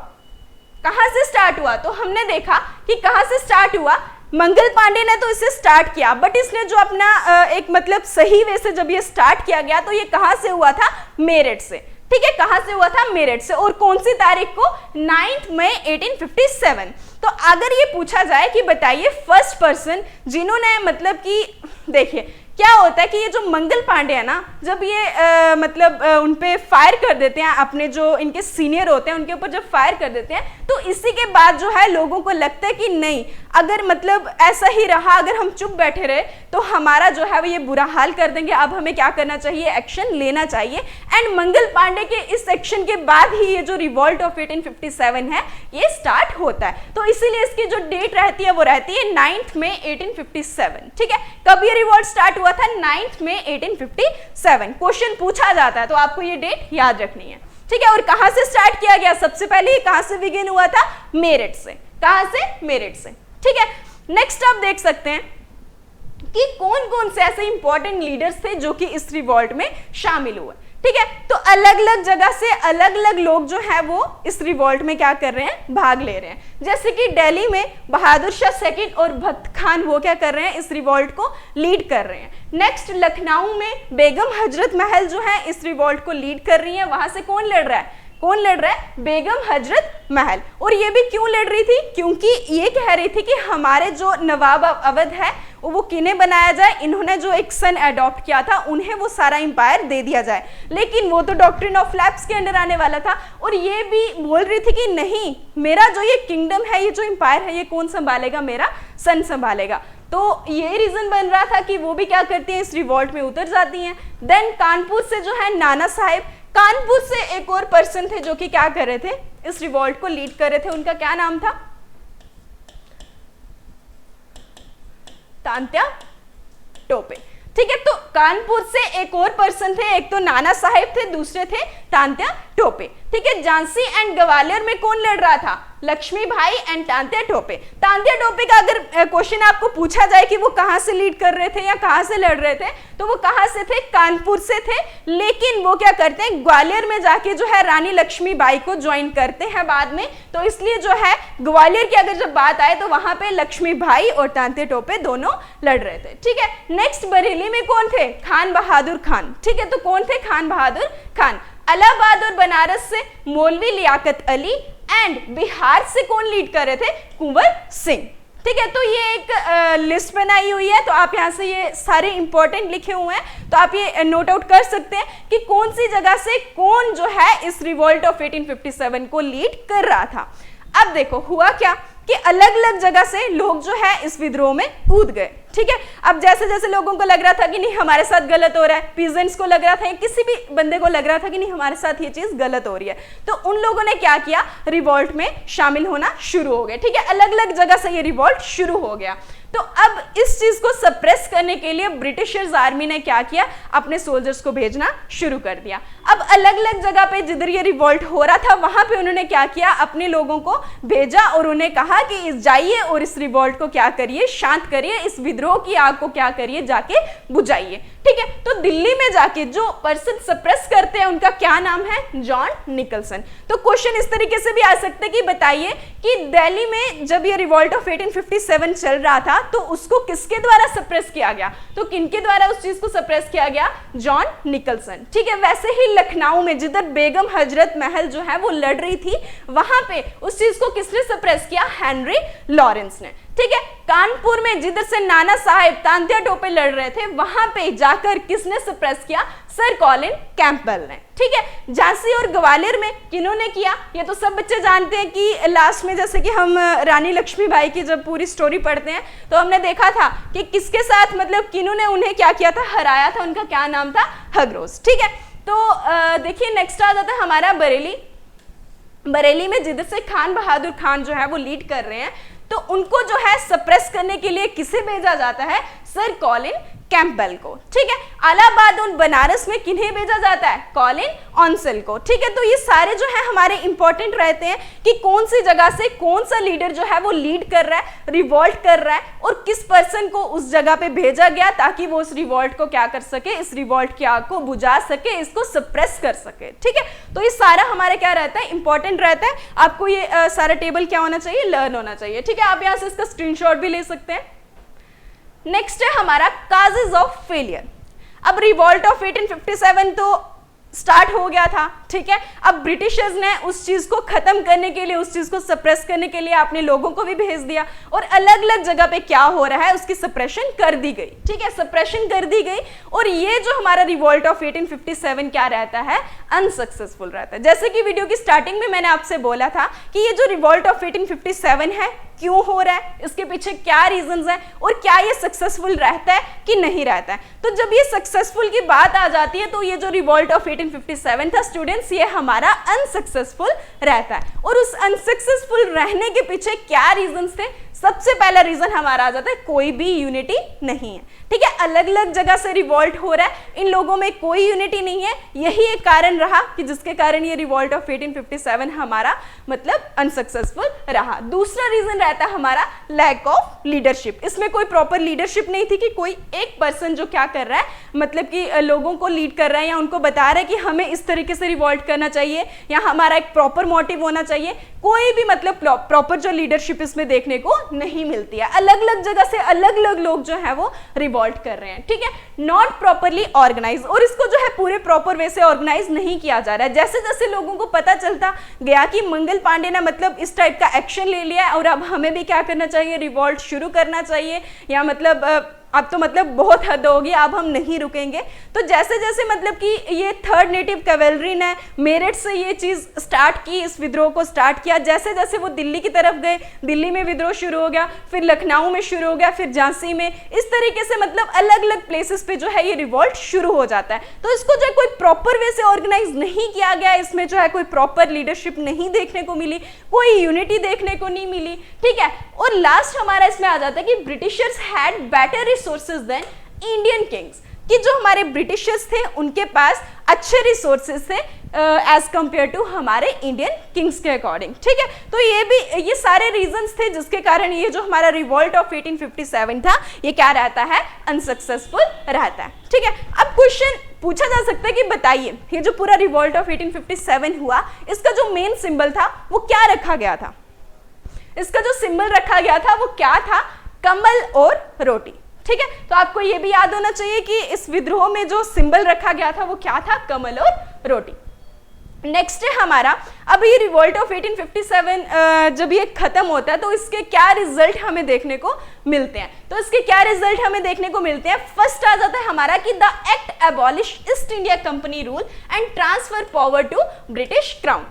कहां से स्टार्ट हुआ? तो हमने देखा कि कहां से स्टार्ट हुआ, मंगल पांडे ने तो इसे स्टार्ट किया, बट इसने जो अपना एक मतलब सही वे से जब ये स्टार्ट किया गया तो ये कहां से हुआ था, मेरठ से। ठीक है, कहां से हुआ था, मेरठ से। और कौन सी तारीख को, 9 मई 1857। तो अगर ये पूछा जाए कि बताइए फर्स्ट पर्सन जिन्होंने मतलब कि देखिए क्या होता है कि ये जो मंगल पांडे है ना, जब ये मतलब उन पे फायर कर देते हैं, अपने जो इनके सीनियर होते हैं उनके ऊपर जब फायर कर देते हैं तो इसी के बाद जो है लोगों को लगता है कि नहीं अगर मतलब ऐसा ही रहा, अगर हम चुप बैठे रहे तो हमारा जो है वो ये बुरा हाल कर देंगे, अब हमें क्या करना चाहिए, एक्शन लेना चाहिए। एंड मंगल पांडे के इस एक्शन के बाद ही ये जो रिवॉल्ट ऑफ 1857 है ये स्टार्ट होता है। तो इसीलिए इसकी जो डेट रहती है वो रहती है 9 मई 1857। ठीक है, कब ये रिवॉल्ट स्टार्ट हुआ था, 9 मई 1857। क्वेश्चन पूछा जाता है तो आपको ये डेट याद रखनी है। ठीक है, और कहां से स्टार्ट किया गया, सबसे पहले ये कहां से बिगिन हुआ था, मेरठ से। कहां से, मेरठ से। ठीक है, नेक्स्ट आप देख सकते हैं कि कौन कौन से ऐसे इंपॉर्टेंट लीडर्स थे जो कि इस रिवॉल्ट में शामिल हुए। ठीक है। तो अलग अलग जगह से अलग अलग लोग जो है वो इस रिवॉल्ट में क्या कर रहे हैं, भाग ले रहे हैं। जैसे कि दिल्ली में बहादुर शाह सेकंड और भक्त खान वो क्या कर रहे हैं, इस रिवॉल्ट को लीड कर रहे हैं। नेक्स्ट लखनऊ में बेगम हजरत महल जो है इस रिवॉल्ट को लीड कर रही है। वहां से कौन लड़ रहा है, कौन लड़ रहा है, बेगम हजरत महल। और ये भी क्यों लड़ रही थी, क्योंकि ये कह रही थी कि हमारे जो नवाब अवध है वो किन्हें बनाया जाए, इन्होंने जो एक सन अडॉप्ट किया था उन्हें वो सारा एम्पायर दे दिया जाए। लेकिन वो तो डॉक्ट्रिन ऑफ लैप्स के अंडर आने वाला था और ये भी बोल रही थी कि नहीं, मेरा जो ये किंगडम है, ये जो एम्पायर है, ये कौन संभालेगा, मेरा सन संभालेगा। तो ये रीजन बन रहा था कि वो भी क्या करती हैं, इस रिवॉल्ट में उतर जाती हैं। देन कानपुर से जो है नाना साहेब, कानपुर से एक और पर्सन थे जो कि क्या कर रहे थे, इस रिवॉल्ट को लीड कर रहे थे। उनका क्या नाम था, तांत्या टोपे। ठीक है, तो कानपुर से एक और पर्सन थे, एक तो नाना साहेब थे, दूसरे थे तांत्या टोपे। ठीक है, झांसी एंड ग्वालियर में कौन लड़ रहा था, लक्ष्मी भाई एंड तांत्या टोपे। तांत्या टोपे का अगर क्वेश्चन आपको पूछा जाए कि वो कहां से लीड कर रहे थे या कहां से लड़ रहे थे, तो वो कहां से थे, कानपुर से थे। लेकिन वो क्या करते हैं, ग्वालियर में जाके जो है रानी लक्ष्मी बाई को ज्वाइन करते हैं बाद में। तो इसलिए जो है ग्वालियर की अगर जब बात आए तो वहां पे लक्ष्मी भाई और तांत्या टोपे दोनों लड़ रहे थे। ठीक है, नेक्स्ट बरेली में कौन थे, खान बहादुर खान। ठीक है, तो कौन थे, खान बहादुर खान। इलाहाबाद और बनारस से मौलवी लियाकत अली एंड बिहार से कौन लीड कर रहे थे, कुंवर सिंह। ठीक है, तो ये एक लिस्ट बनाई हुई है, तो आप यहाँ से ये सारे इंपॉर्टेंट लिखे हुए हैं, तो आप ये नोट आउट कर सकते हैं कि कौन सी जगह से कौन जो है इस रिवॉल्ट ऑफ 1857 को लीड कर रहा था। अब देखो हुआ क्या कि अलग अलग जगह से लोग जो है इस विद्रोह में कूद गए। ठीक है, अब जैसे जैसे लोगों को लग रहा था कि नहीं हमारे साथ गलत हो रहा है, पीजेंट्स को लग रहा था, किसी भी बंदे को लग रहा था कि नहीं हमारे साथ ये चीज गलत हो रही है, तो उन लोगों ने क्या किया, रिवॉल्ट में शामिल होना शुरू हो गए। ठीक है, अलग अलग जगह से ये रिवॉल्ट शुरू हो गया। तो अब इस चीज को सप्रेस करने के लिए ब्रिटिशर्स आर्मी ने क्या किया, अपने सोल्जर्स को भेजना शुरू कर दिया। अब अलग अलग जगह पे जिधर ये रिवॉल्ट हो रहा था वहां पे उन्होंने क्या किया, अपने लोगों को भेजा और उन्हें कहा कि जाइए और इस रिवॉल्ट को क्या करिए, शांत करिए, इस विद्रोह की आग को क्या करिए, जाके बुझाइए। ठीक है, तो दिल्ली में जाके जो पर्सन सप्रेस करते हैं उनका क्या नाम है, जॉन निकलसन। तो क्वेश्चन इस तरीके से भी आ सकते कि बताइए कि दिल्ली में जब ये रिवॉल्ट ऑफ 1857 चल रहा था तो उसको किसके द्वारा सप्रेस किया गया, तो किनके द्वारा उस चीज को सप्रेस किया गया, जॉन निकलसन। ठीक है, वैसे ही लखनऊ में जिधर बेगम हजरत महल जो है वो लड़ रही थी, वहां पे उस चीज को किसने सप्रेस किया, हेनरी लॉरेंस ने। ठीक है, कानपुर में जिधर से नाना साहेब तांत्या टोपे लड़ रहे थे वहां पे जाकर किसने सप्रेस किया, सर कॉलिन कैंपबेल ने। ठीक है, झांसी और ग्वालियर में किन्होंने किया, ये तो सब बच्चे जानते हैं कि लास्ट में जैसे कि हम रानी लक्ष्मीबाई की जब पूरी स्टोरी पढ़ते हैं तो हमने देखा था कि किसके साथ, मतलब किन्होंने उन्हें क्या किया था, हराया था, उनका क्या नाम था, हगरोस। ठीक है, तो देखिए नेक्स्ट आ जाता है हमारा बरेली। बरेली में जिधर से खान बहादुर खान जो है वो लीड कर रहे हैं, तो उनको जो है सप्रेस करने के लिए किसे भेजा जाता है, सर कॉलिन कैंपबेल को। ठीक है, इलाहाबाद और बनारस में किन्हें भेजा जाता है, कॉलिन ऑन्सेल को। ठीक है, तो ये सारे जो है हमारे इंपॉर्टेंट रहते हैं कि कौन सी जगह से कौन सा लीडर जो है वो लीड कर रहा है, रिवॉल्ट कर रहा है, और किस पर्सन को उस जगह पे भेजा गया ताकि वो उस रिवॉल्ट को क्या कर सके, इस रिवॉल्ट की आग को बुझा सके, इसको सप्रेस कर सके। ठीक है, तो ये सारा हमारे क्या रहता है, इंपॉर्टेंट रहता है। आपको ये सारा टेबल क्या होना चाहिए, लर्न होना चाहिए। ठीक है, आप यहाँ से इसका स्क्रीनशॉट भी ले सकते हैं। नेक्स्ट है हमारा काजेज ऑफ फेलियर। अब रिवॉल्ट ऑफ 1857 तो स्टार्ट हो गया था। ठीक है, अब ब्रिटिशर्स ने उस चीज को खत्म करने के लिए, उस चीज को सप्रेस करने के लिए अपने लोगों को भी भेज दिया और अलग अलग जगह पे क्या हो रहा है उसकी सप्रेशन कर दी गई। ठीक है, सप्रेशन कर दी गई और ये जो हमारा रिवॉल्ट ऑफ 1857 क्या रहता है, अनसक्सेसफुल रहता है। जैसे कि वीडियो की स्टार्टिंग में मैंने आपसे बोला था कि ये जो रिवॉल्ट ऑफ 1857 है क्यों हो रहा है, इसके पीछे क्या रीजंस हैं और क्या ये सक्सेसफुल रहता है कि नहीं रहता है। तो जब ये सक्सेसफुल की बात आ जाती है तो ये जो रिवॉल्ट ऑफ 1857 था स्टूडेंट्स, ये हमारा अनसक्सेसफुल रहता है। और उस अनसक्सेसफुल रहने के पीछे क्या रीजंस थे, सबसे पहला रीजन हमारा आ जाता है कोई भी यूनिटी नहीं है, ठीक है, अलग अलग जगह से रिवॉल्ट हो रहा है, इन लोगों में कोई यूनिटी नहीं है, यही एक कारण रहा कि जिसके कारण ये रिवॉल्ट ऑफ 1857 हमारा मतलब अनसक्सेसफुल रहा। दूसरा रीजन रहता है हमारा लैक ऑफ लीडरशिप, इसमें कोई प्रॉपर लीडरशिप नहीं थी कि कोई एक पर्सन जो क्या कर रहा है मतलब कि लोगों को लीड कर रहा है या उनको बता रहा है कि हमें इस तरीके से रिवॉल्ट करना चाहिए या हमारा एक प्रॉपर मोटिव होना चाहिए, कोई भी मतलब प्रॉपर जो लीडरशिप इसमें देखने को नहीं मिलती है, अलग अलग जगह से अलग अलग लोग जो है वो रिवॉल्ट कर रहे हैं, ठीक है, नॉट प्रॉपरली ऑर्गेनाइज, और इसको जो है पूरे प्रॉपर वे से ऑर्गेनाइज नहीं किया जा रहा है। जैसे जैसे लोगों को पता चलता गया कि मंगल पांडे ने मतलब इस टाइप का एक्शन ले लिया और अब हमें भी क्या करना चाहिए, रिवॉल्ट शुरू करना चाहिए या मतलब अब तो मतलब बहुत हद होगी, अब हम नहीं रुकेंगे, तो जैसे जैसे मतलब कि ये थर्ड नेटिव कैवेलरी ने मेरठ से ये चीज़ स्टार्ट की, इस विद्रोह को स्टार्ट किया, जैसे जैसे वो दिल्ली की तरफ गए, दिल्ली में विद्रोह शुरू हो गया, फिर लखनऊ में शुरू हो गया, फिर झांसी में, इस तरीके से मतलब अलग अलग प्लेसेस पे जो है ये रिवॉल्ट शुरू हो जाता है। तो इसको जो है कोई प्रॉपर वे से ऑर्गेनाइज नहीं किया गया, इसमें जो है कोई प्रॉपर लीडरशिप नहीं देखने को मिली, कोई यूनिटी देखने को नहीं मिली, ठीक है। और लास्ट हमारा इसमें आ जाता है कि Britishers had better resources than Indian kings, कि जो हमारे ब्रिटिशर्स थे उनके पास अच्छे रिसोर्सेज थे एज कंपेयर टू हमारे इंडियन किंग्स के अकॉर्डिंग, ठीक है। तो ये सारे रीजंस थे जिसके कारण ये जो हमारा रिवॉल्ट ऑफ 1857 था ये क्या रहता है, अनसक्सेसफुल रहता है, ठीक है। अब क्वेश्चन पूछा जा सकता है कि बताइए ये जो पूरा रिवॉल्ट ऑफ 1857 हुआ इसका जो मेन सिंबल था वो क्या रखा गया था, इसका जो सिंबल रखा गया था वो क्या था, कमल और रोटी, ठीक है। तो आपको ये भी याद होना चाहिए कि इस विद्रोह में जो सिंबल रखा गया था वो क्या था, कमल और रोटी। नेक्स्ट है हमारा, अब ये रिवॉल्ट ऑफ 1857 जब ये खत्म होता है तो इसके क्या रिजल्ट हमें देखने को मिलते हैं, तो इसके क्या रिजल्ट हमें देखने को मिलते हैं। फर्स्ट आ जाता है हमारा कि the act abolish East India company rule and transfer power to British crown.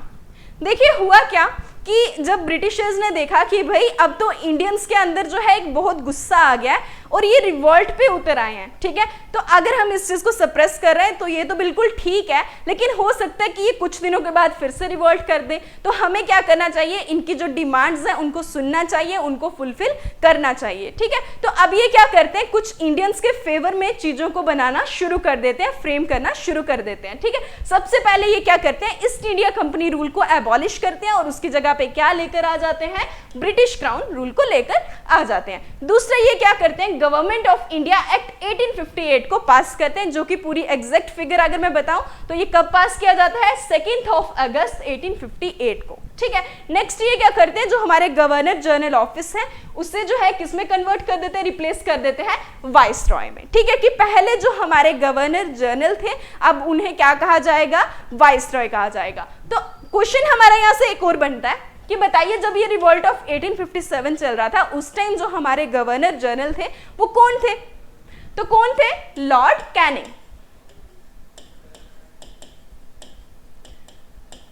देखिए हुआ क्या कि जब ब्रिटिशर्स ने देखा कि भाई अब तो इंडियंस के अंदर जो है एक बहुत गुस्सा आ गया है और ये रिवॉल्ट पे उतर आए हैं, ठीक है, तो अगर हम इस चीज़ को सप्रेस कर रहे हैं तो ये तो बिल्कुल ठीक है, लेकिन हो सकता है कि ये कुछ दिनों के बाद फिर से रिवॉल्ट कर दें, तो हमें क्या करना चाहिए, इनकी जो डिमांड्स हैं उनको सुनना चाहिए, उनको फुलफिल करना चाहिए, ठीक है। तो अब ये क्या करते हैं, कुछ इंडियंस के फेवर में चीज़ों को बनाना शुरू कर देते हैं, फ्रेम करना शुरू कर देते हैं, ठीक है। सबसे पहले ये क्या करते हैं, ईस्ट इंडिया कंपनी रूल को एबॉलिश करते हैं और उसकी जगह पे क्या लेकर आ जाते हैं, ब्रिटिश क्राउन रूल को लेकर आ जाते हैं। दूसरा ये क्या करते हैं, गवर्नमेंट ऑफ इंडिया एक्ट 1858 को पास करते हैं, जो कि पूरी एग्जैक्ट फिगर अगर मैं बताऊं तो ये कब पास किया जाता है, 2 अगस्त 1858 को, ठीक है। नेक्स्ट ये क्या करते हैं, जो हमारे गवर्नर जनरल ऑफिस है उससे जो है किसमें कन्वर्ट कर देते हैं, रिप्लेस कर देते हैं वाइसरॉय में, ठीक है, कि पहले जो हमारे गवर्नर जनरल थे अब उन्हें क्या कहा जाएगा, वाइसरॉय कहा जाएगा। तो क्वेश्चन हमारा यहाँ से एक और बनता है कि बताइए जब ये रिवॉल्ट ऑफ 1857 चल रहा था उस टाइम जो हमारे गवर्नर जनरल थे वो कौन थे, तो कौन थे, लॉर्ड कैनिंग,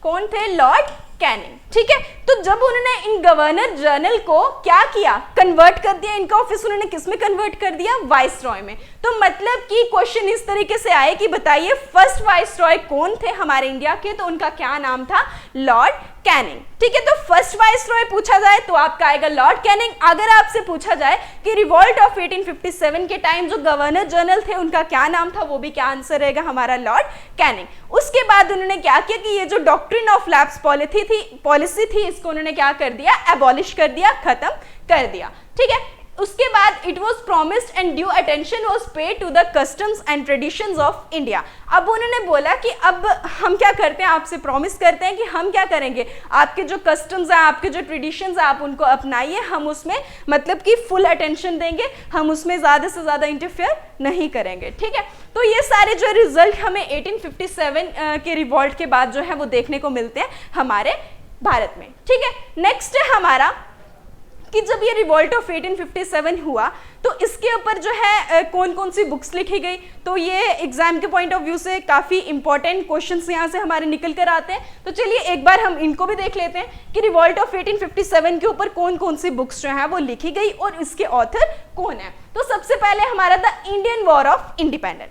कौन थे, लॉर्ड कैनिंग, ठीक है। तो जब उन्होंने इन गवर्नर जनरल को क्या किया, कन्वर्ट कर दिया, इनका ऑफिस उन्होंने किस में कन्वर्ट कर दिया, वाइसरॉय में। तो मतलब कि क्वेश्चन इस तरीके से आए कि बताइए फर्स्ट वाइसरॉय कौन थे हमारे इंडिया के, तो उनका क्या नाम था, लॉर्ड कैनिंग, ठीक है। तो फर्स्ट वाइसरॉय पूछा जाए तो आपका आएगा लॉर्ड कैनिंग। अगर आपसे पूछा जाए कि रिवॉल्ट ऑफ 1857 के टाइम जो गवर्नर जनरल थे उनका क्या नाम था, वो भी क्या आंसर रहेगा हमारा, लॉर्ड कैनिंग। उसके बाद उन्होंने क्या किया कि ये जो डॉक्ट्रिन ऑफ लैप्स पॉलिसी थी इसको उन्होंने क्या कर दिया, एबॉलिश कर दिया, खत्म कर दिया, ठीक है। उसके बाद it was promised and due attention was paid to the customs and traditions of India. अब उन्होंने बोला कि अब हम क्या करते हैं, आपसे प्रॉमिस करते हैं कि हम क्या करेंगे, आपके जो कस्टम्स हैं, आपके जो ट्रेडिशंस हैं, आप उनको अपनाइए, हम उसमें मतलब कि फुल अटेंशन देंगे, हम उसमें ज़्यादा से ज़्यादा इंटरफेयर नहीं करेंगे, ठीक है। तो ये सारे जो रिजल्ट हमें 1857 के रिवॉल्ट के बाद जो है वो देखने को मिलते हैं हमारे भारत में, ठीक है। नेक्स्ट है हमारा कि जब ये रिवॉल्ट ऑफ 1857 हुआ तो इसके ऊपर जो है कौन कौन सी बुक्स लिखी गई, तो ये एग्जाम के पॉइंट ऑफ व्यू से काफ़ी इंपॉर्टेंट क्वेश्चंस यहाँ से हमारे निकल कर आते हैं। तो चलिए एक बार हम इनको भी देख लेते हैं कि रिवॉल्ट ऑफ 1857 के ऊपर कौन कौन सी बुक्स जो है वो लिखी गई और इसके ऑथर कौन है। तो सबसे पहले हमारा the Indian war of independence,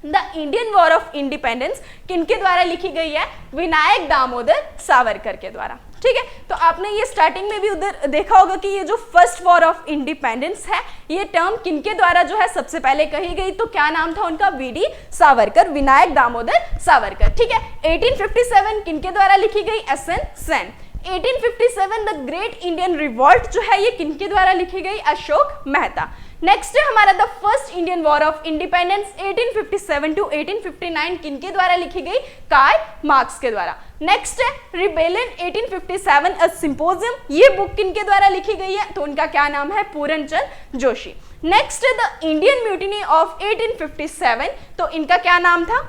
the Indian war of independence किनके द्वारा लिखी गई है? विनायक दामोदर सावरकर के द्वारा। ठीक है, तो आपने ये स्टार्टिंग में भी उधर देखा होगा कि ये जो फर्स्ट वॉर ऑफ इंडिपेंडेंस है, ये टर्म किनके द्वारा जो है सबसे पहले कही गई, तो क्या नाम था उनका? वीडी सावरकर, विनायक दामोदर सावरकर। ठीक है, 1857 किनके द्वारा लिखी गई? S N Sen. 1857 the great Indian revolt जो है ये किनके द्वारा लिखी गई? अशोक मेहता। नेक्स्ट है हमारा the first Indian war of independence 1857 to 1859 किनके द्वारा लिखी गई? कार्ल मार्क्स के द्वारा। नेक्स्ट है रिबेलियन 1857 अ सिंपोजियम, ये बुक किनके द्वारा लिखी गई है? तो उनका क्या नाम है? पूरनचंद जोशी। नेक्स्ट है द इंडियन म्यूटिनी ऑफ 1857, तो इनका क्या नाम था?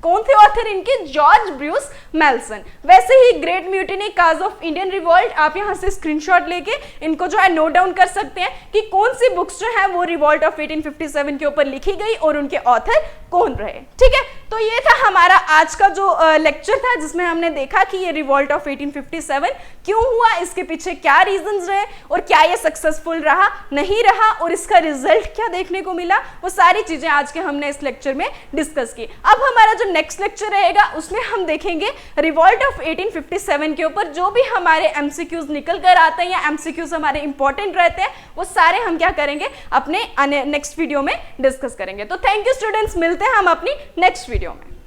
कौन थे ऑथर इनके? George Bruce Malleson. वैसे ही great mutiny, cause of Indian revolt, आप यहाँ से स्क्रीनशॉट लेके इनको जो है नोट डाउन कर सकते हैं कि कौन सी बुक्स जो है वो रिवॉल्ट ऑफ 1857 के ऊपर लिखी गई और उनके ऑथर कौन रहे। ठीक है, तो ये था हमारा आज का जो लेक्चर था जिसमें हमने देखा कि ये रिवॉल्ट ऑफ 1857 क्यों हुआ, इसके पीछे क्या रीजंस रहे और क्या ये सक्सेसफुल रहा, नहीं रहा, और इसका रिजल्ट क्या देखने को मिला, वो सारी चीजें आज के हमने इस लेक्चर में डिस्कस की। अब हमारा जो नेक्स्ट लेक्चर रहेगा उसमें हम देखेंगे रिवॉल्ट ऑफ 1857 के ऊपर जो भी हमारे एमसीक्यूज निकल कर आते हैं या एमसीक्यूज हमारे इंपॉर्टेंट रहते हैं, वो सारे हम क्या करेंगे? अपने नेक्स्ट वीडियो में डिस्कस करेंगे। तो थैंक यू स्टूडेंट्स, मिलते हैं हम अपनी नेक्स्ट वीडियो में।